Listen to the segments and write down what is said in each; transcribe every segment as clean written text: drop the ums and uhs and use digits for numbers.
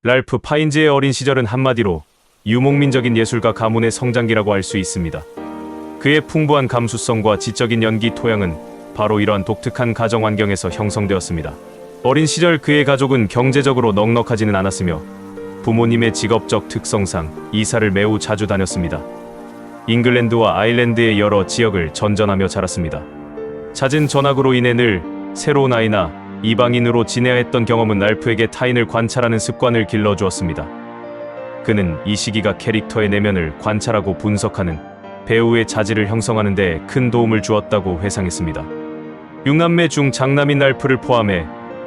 랄프 파인즈의 어린 시절은 한마디로 유목민적인 예술가 가문의 성장기라고 할 수 있습니다. 그의 풍부한 감수성과 지적인 연기 토양은 바로 이러한 독특한 가정 환경에서 형성되었습니다. 어린 시절 그의 가족은 경제적으로 넉넉하지는 않았으며 부모님의 직업적 특성상 이사를 매우 자주 다녔습니다. 잉글랜드와 아일랜드의 여러 지역을 전전하며 자랐습니다. 잦은 전학으로 인해 늘 새로운 아이나 이방인으로 지내야 했던 경험은 랄프에게 타인을 관찰하는 습관을 길러주었습니다. 그는 이 시기가 캐릭터의 내면을 관찰하고 분석하는 배우의 자질을 형성하는 데 큰 도움을 주었다고 회상했습니다. 6남매 중 장남인 랄프를 포함해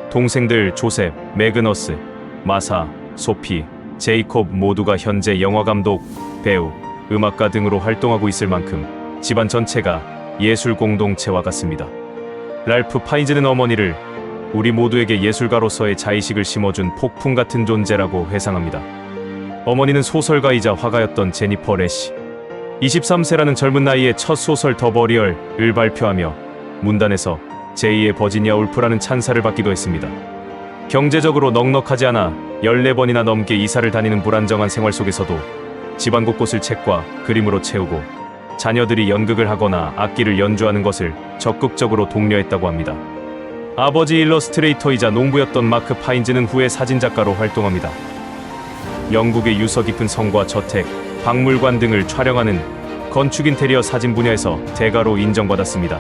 동생들 조셉, 매그너스, 마사, 소피, 제이콥 모두가 현재 영화감독, 배우, 음악가 등으로 활동하고 있을 만큼 집안 전체가 예술 공동체와 같습니다. 랄프 파인즈는 어머니를 우리 모두에게 예술가로서의 자의식을 심어준 폭풍 같은 존재라고 회상합니다. 어머니는 소설가이자 화가였던 제니퍼 래시. 23세라는 젊은 나이에 첫 소설 더 버리얼을 발표하며 문단에서 제2의 버지니아 울프라는 찬사를 받기도 했습니다. 경제적으로 넉넉하지 않아 14번이나 넘게 이사를 다니는 불안정한 생활 속에서도 집안 곳곳을 책과 그림으로 채우고 자녀들이 연극을 하거나 악기를 연주하는 것을 적극적으로 독려했다고 합니다. 아버지 일러스트레이터이자 농부였던 마크 파인즈는 후에 사진작가로 활동합니다. 영국의 유서 깊은 성과 저택, 박물관 등을 촬영하는 건축 인테리어 사진 분야에서 대가로 인정받았습니다.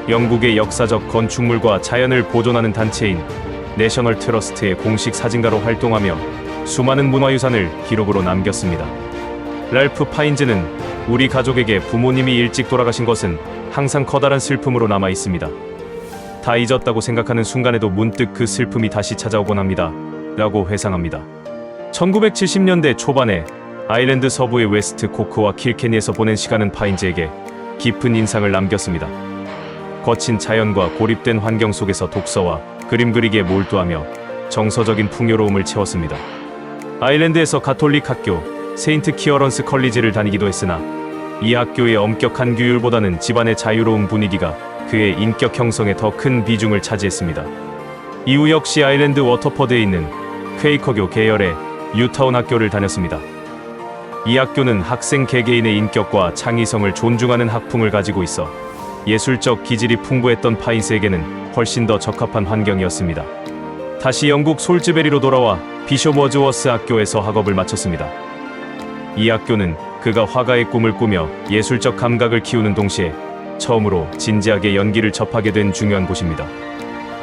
영국의 역사적 건축물과 자연을 보존하는 단체인 내셔널 트러스트의 공식 사진가로 활동하며 수많은 문화유산을 기록으로 남겼습니다. 랄프 파인즈는 우리 가족에게 부모님이 일찍 돌아가신 것은 항상 커다란 슬픔으로 남아 있습니다. 다 잊었다고 생각하는 순간에도 문득 그 슬픔이 다시 찾아오곤 합니다. 라고 회상합니다. 1970년대 초반에 아일랜드 서부의 웨스트 코크와 킬케니에서 보낸 시간은 파인즈에게 깊은 인상을 남겼습니다. 거친 자연과 고립된 환경 속에서 독서와 그림 그리기에 몰두하며 정서적인 풍요로움을 채웠습니다. 아일랜드에서 가톨릭 학교 세인트 키어런스 컬리지를 다니기도 했으나 이 학교의 엄격한 규율보다는 집안의 자유로운 분위기가 그의 인격 형성에 더 큰 비중을 차지했습니다. 이후 역시 아일랜드 워터퍼드에 있는 퀘이커교 계열의 유타운 학교를 다녔습니다. 이 학교는 학생 개개인의 인격과 창의성을 존중하는 학풍을 가지고 있어 예술적 기질이 풍부했던 파인스에게는 훨씬 더 적합한 환경이었습니다. 다시 영국 솔즈베리로 돌아와 비숍 워즈워스 학교에서 학업을 마쳤습니다. 이 학교는 그가 화가의 꿈을 꾸며 예술적 감각을 키우는 동시에 처음으로 진지하게 연기를 접하게 된 중요한 곳입니다.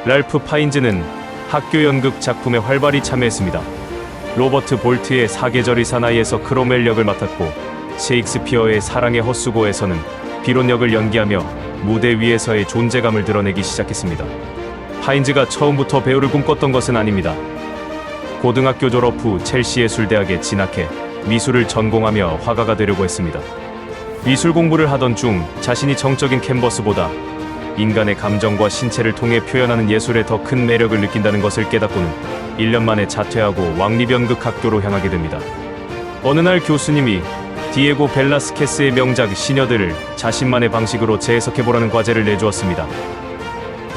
랄프 파인즈는 학교 연극 작품에 활발히 참여했습니다. 로버트 볼트의 사계절의 사나이에서 크로멜 역을 맡았고 셰익스피어의 사랑의 헛수고에서는 비론 역을 연기하며 무대 위에서의 존재감을 드러내기 시작했습니다. 파인즈가 처음부터 배우를 꿈꿨던 것은 아닙니다. 고등학교 졸업 후 첼시 예술대학에 진학해 미술을 전공하며 화가가 되려고 했습니다. 미술 공부를 하던 중 자신이 정적인 캔버스보다 인간의 감정과 신체를 통해 표현하는 예술에 더 큰 매력을 느낀다는 것을 깨닫고는 1년 만에 자퇴하고 왕립연극학교로 향하게 됩니다. 어느 날 교수님이 디에고 벨라스케스의 명작 시녀들을 자신만의 방식으로 재해석해보라는 과제를 내주었습니다.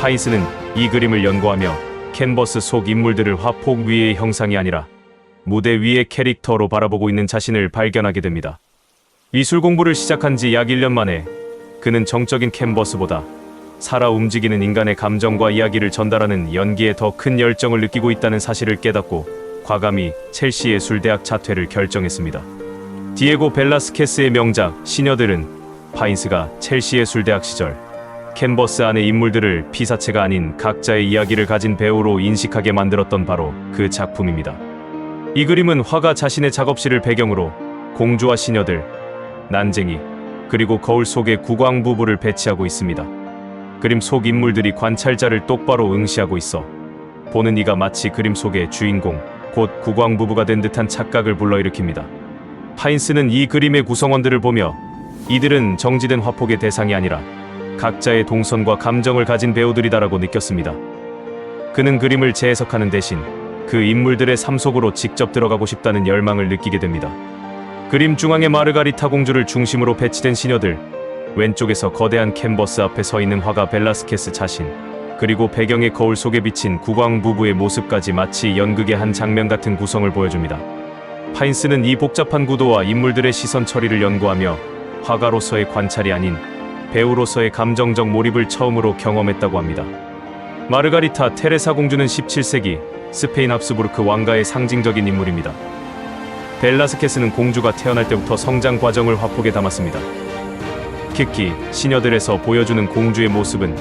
파인스는 이 그림을 연구하며 캔버스 속 인물들을 화폭 위의 형상이 아니라 무대 위의 캐릭터로 바라보고 있는 자신을 발견하게 됩니다. 미술 공부를 시작한 지 약 1년 만에 그는 정적인 캔버스보다 살아 움직이는 인간의 감정과 이야기를 전달하는 연기에 더 큰 열정을 느끼고 있다는 사실을 깨닫고 과감히 첼시 예술대학 자퇴를 결정했습니다. 디에고 벨라스케스의 명작 시녀들은 파인스가 첼시 예술대학 시절 캔버스 안의 인물들을 피사체가 아닌 각자의 이야기를 가진 배우로 인식하게 만들었던 바로 그 작품입니다. 이 그림은 화가 자신의 작업실을 배경으로 공주와 시녀들, 난쟁이, 그리고 거울 속에 국왕 부부를 배치하고 있습니다. 그림 속 인물들이 관찰자를 똑바로 응시하고 있어 보는 이가 마치 그림 속의 주인공, 곧 국왕 부부가 된 듯한 착각을 불러일으킵니다. 파인스는 이 그림의 구성원들을 보며 이들은 정지된 화폭의 대상이 아니라 각자의 동선과 감정을 가진 배우들이다라고 느꼈습니다. 그는 그림을 재해석하는 대신 그 인물들의 삶 속으로 직접 들어가고 싶다는 열망을 느끼게 됩니다. 그림 중앙의 마르가리타 공주를 중심으로 배치된 시녀들, 왼쪽에서 거대한 캔버스 앞에 서 있는 화가 벨라스케스 자신, 그리고 배경의 거울 속에 비친 국왕 부부의 모습까지 마치 연극의 한 장면 같은 구성을 보여줍니다. 파인스는 이 복잡한 구도와 인물들의 시선 처리를 연구하며 화가로서의 관찰이 아닌 배우로서의 감정적 몰입을 처음으로 경험했다고 합니다. 마르가리타 테레사 공주는 17세기 스페인 합스부르크 왕가의 상징적인 인물입니다. 벨라스케스는 공주가 태어날 때부터 성장 과정을 화폭에 담았습니다. 특히 시녀들에서 보여주는 공주의 모습은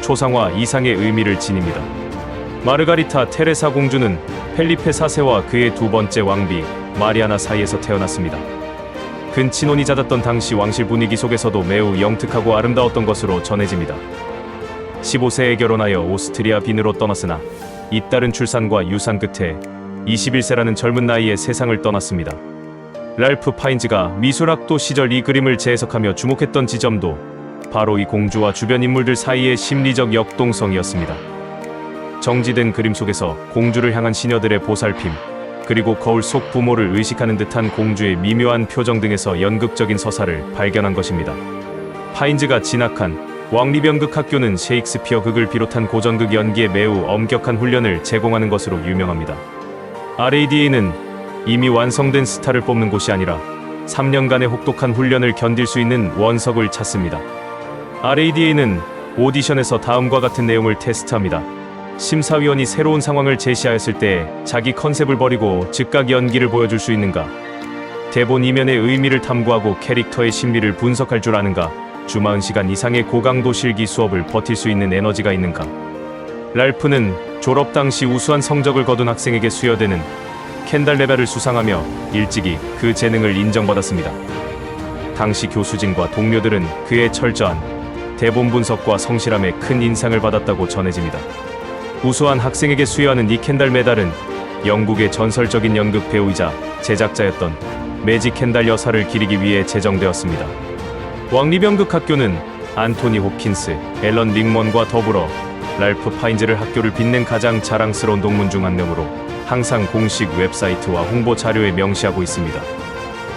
초상화 이상의 의미를 지닙니다. 마르가리타 테레사 공주는 펠리페 4세와 그의 두 번째 왕비 마리아나 사이에서 태어났습니다. 근친혼이 잦았던 당시 왕실 분위기 속에서도 매우 영특하고 아름다웠던 것으로 전해집니다. 15세에 결혼하여 오스트리아 빈으로 떠났으나 잇따른 출산과 유산 끝에 21세라는 젊은 나이에 세상을 떠났습니다. 랄프 파인즈가 미술학도 시절 이 그림을 재해석하며 주목했던 지점도 바로 이 공주와 주변 인물들 사이의 심리적 역동성이었습니다. 정지된 그림 속에서 공주를 향한 시녀들의 보살핌, 그리고 거울 속 부모를 의식하는 듯한 공주의 미묘한 표정 등에서 연극적인 서사를 발견한 것입니다. 파인즈가 진학한 왕립연극 학교는 셰익스피어 극을 비롯한 고전극 연기에 매우 엄격한 훈련을 제공하는 것으로 유명합니다. RADA는 이미 완성된 스타를 뽑는 곳이 아니라 3년간의 혹독한 훈련을 견딜 수 있는 원석을 찾습니다. RADA는 오디션에서 다음과 같은 내용을 테스트합니다. 심사위원이 새로운 상황을 제시하였을 때 자기 컨셉을 버리고 즉각 연기를 보여줄 수 있는가? 대본 이면의 의미를 탐구하고 캐릭터의 심리를 분석할 줄 아는가? 주 40시간 이상의 고강도 실기 수업을 버틸 수 있는 에너지가 있는가? 랄프는 졸업 당시 우수한 성적을 거둔 학생에게 수여되는 켄달 레벨을 수상하며 일찍이 그 재능을 인정받았습니다. 당시 교수진과 동료들은 그의 철저한 대본 분석과 성실함에 큰 인상을 받았다고 전해집니다. 우수한 학생에게 수여하는 이 켄달 메달은 영국의 전설적인 연극 배우이자 제작자였던 매직 켄달 여사를 기리기 위해 제정되었습니다. 왕립연극 학교는 안토니 홉킨스, 앨런 릭먼과 더불어 랄프 파인즈를 학교를 빛낸 가장 자랑스러운 동문 중 한 명으로 항상 공식 웹사이트와 홍보 자료에 명시하고 있습니다.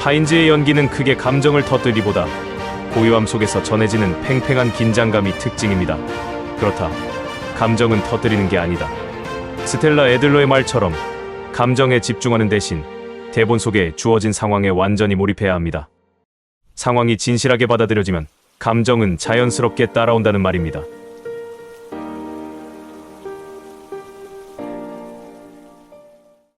파인즈의 연기는 크게 감정을 터뜨리보다 고요함 속에서 전해지는 팽팽한 긴장감이 특징입니다. 그렇다. 감정은 터뜨리는 게 아니다. 스텔라 애들러의 말처럼 감정에 집중하는 대신 대본 속에 주어진 상황에 완전히 몰입해야 합니다. 상황이 진실하게 받아들여지면 감정은 자연스럽게 따라온다는 말입니다.